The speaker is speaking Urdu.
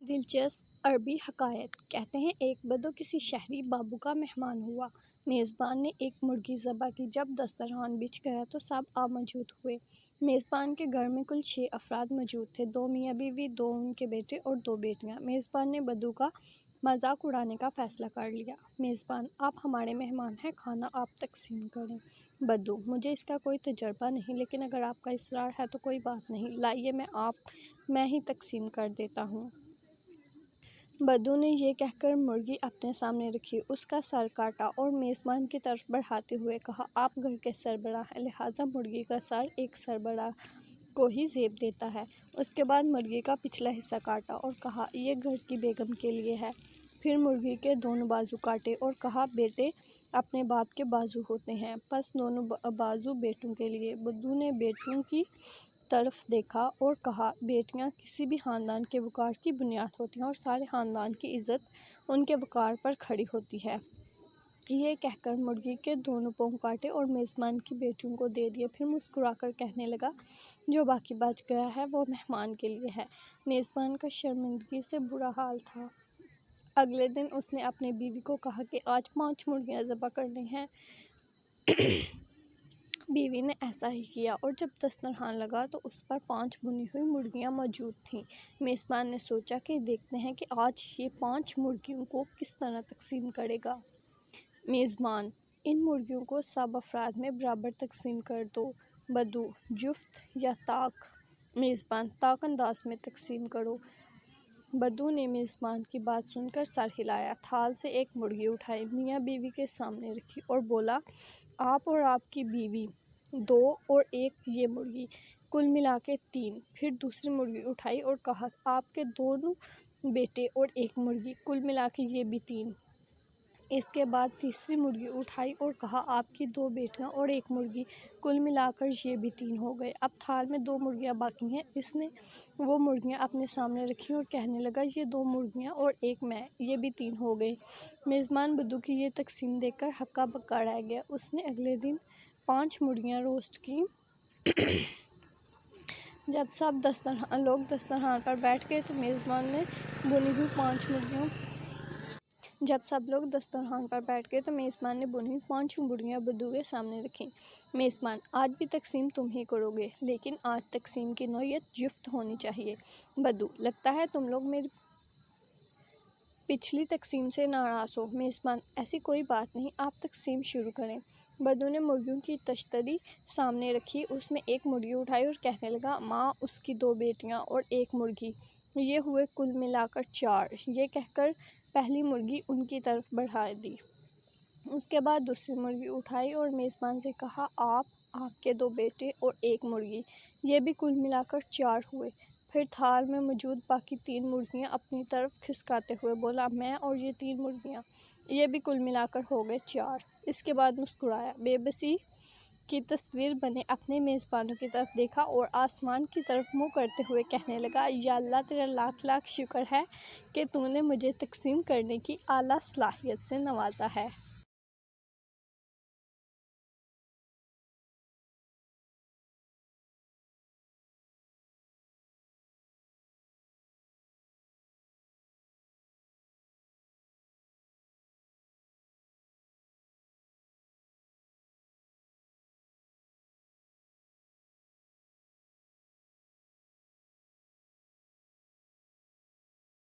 دلچسپ عربی حکایت کہتے ہیں ایک بدو کسی شہری بابو کا مہمان ہوا۔ میزبان نے ایک مرغی ذبح کی۔ جب دسترخوان بچھ گیا تو سب موجود ہوئے۔ میزبان کے گھر میں کل 6 افراد موجود تھے، 2 میاں بیوی، 2 ان کے بیٹے اور 2 بیٹیاں۔ میزبان نے بدو کا مذاق اڑانے کا فیصلہ کر لیا۔ میزبان: آپ ہمارے مہمان ہیں، کھانا آپ تقسیم کریں۔ بدو: مجھے اس کا کوئی تجربہ نہیں، لیکن اگر آپ کا اصرار ہے تو کوئی بات نہیں، لائیے میں ہی تقسیم کر دیتا ہوں۔ بدو نے یہ کہہ کر مرغی اپنے سامنے رکھی، اس کا سر کاٹا اور میزبان کی طرف بڑھاتے ہوئے کہا، آپ گھر کے سربراہ ہیں، لہٰذا مرغی کا سر ایک سربراہ کو ہی زیب دیتا ہے۔ اس کے بعد مرغی کا پچھلا حصہ کاٹا اور کہا، یہ گھر کی بیگم کے لیے ہے۔ پھر مرغی کے دونوں بازو کاٹے اور کہا، بیٹے اپنے باپ کے بازو ہوتے ہیں، پس دونوں بازو بیٹوں کے لیے۔ بدو نے بیٹوں کی طرف دیکھا اور کہا، بیٹیاں کسی بھی خاندان کے وقار کی بنیاد ہوتی ہیں اور سارے خاندان کی عزت ان کے وقار پر کھڑی ہوتی ہے۔ یہ کہہ کر مرغی کے دونوں پاؤں کاٹے اور میزبان کی بیٹیوں کو دے دیے، پھر مسکرا کر کہنے لگا، جو باقی بچ گیا ہے وہ مہمان کے لیے ہے۔ میزبان کا شرمندگی سے برا حال تھا۔ اگلے دن اس نے اپنی بیوی کو کہا کہ آج 5 مرغیاں ذبح کرنی ہیں۔ بیوی نے ایسا ہی کیا اور جب دسترخوان لگا تو اس پر 5 بھنی ہوئی مرغیاں موجود تھیں۔ میزبان نے سوچا کہ دیکھتے ہیں کہ آج یہ 5 مرغیوں کو کس طرح تقسیم کرے گا۔ میزبان: ان مرغیوں کو سب افراد میں برابر تقسیم کر دو۔ بدو: جفت یا طاق؟ میزبان: طاق انداز میں تقسیم کرو۔ بدو نے میزبان کی بات سن کر سر ہلایا، تھال سے ایک مرغی اٹھائی، میاں بیوی کے سامنے رکھی اور بولا، آپ اور آپ کی بیوی 2 اور 1 یہ مرغی، کل ملا کے 3۔ پھر دوسری مرغی اٹھائی اور کہا، آپ کے 2 بیٹے اور 1 مرغی، کل ملا کے یہ بھی 3۔ اس کے بعد تیسری مرغی اٹھائی اور کہا، آپ کی 2 بیٹیاں اور 1 مرغی، کل ملا کر یہ بھی 3 ہو گئے۔ اب تھال میں 2 مرغیاں باقی ہیں۔ اس نے وہ مرغیاں اپنے سامنے رکھیں اور کہنے لگا، یہ 2 مرغیاں اور 1 میں، یہ بھی 3 ہو گئے۔ میزبان بدو کی یہ تقسیم دیکھ کر ہکا بکا رہ گیا۔ اس نے اگلے دن 5 مرغیاں روسٹ کیں۔ جب سب لوگ دسترخوان پر بیٹھ گئے تو میزبان نے بھنی ہوئی 5 مرغیاں بدو کے سامنے رکھیں۔ میزبان: آج بھی تقسیم تم ہی کرو گے، لیکن آج تقسیم کی نوعیت جفت ہونی چاہیے۔ بدو: لگتا ہے تم لوگ میری پچھلی تقسیم سے ناراض ہو۔ میزبان: ایسی کوئی بات نہیں، آپ تقسیم شروع کریں۔ بدو نے مرغیوں کی تشتری سامنے رکھی، اس میں 1 مرغی اٹھائی اور کہنے لگا، ماں، اس کی 2 بیٹیاں اور 1 مرغی، یہ ہوئے کل ملا کر 4۔ یہ کہہ کر پہلی مرغی ان کی طرف بڑھا دی۔ اس کے بعد دوسری مرغی اٹھائی اور میزبان سے کہا، آپ کے 2 بیٹے اور 1 مرغی، یہ بھی کل ملا کر 4 ہوئے۔ پھر تھال میں موجود باقی 3 مرغیاں اپنی طرف کھسکاتے ہوئے بولا، میں اور یہ 3 مرغیاں، یہ بھی کل ملا کر ہو گئے 4۔ اس کے بعد مسکرایا، بے بسی کی تصویر بنے اپنے میزبانوں کی طرف دیکھا اور آسمان کی طرف منہ کرتے ہوئے کہنے لگا، یا اللہ، تیرا لاکھ لاکھ شکر ہے کہ تو نے مجھے تقسیم کرنے کی اعلیٰ صلاحیت سے نوازا ہے۔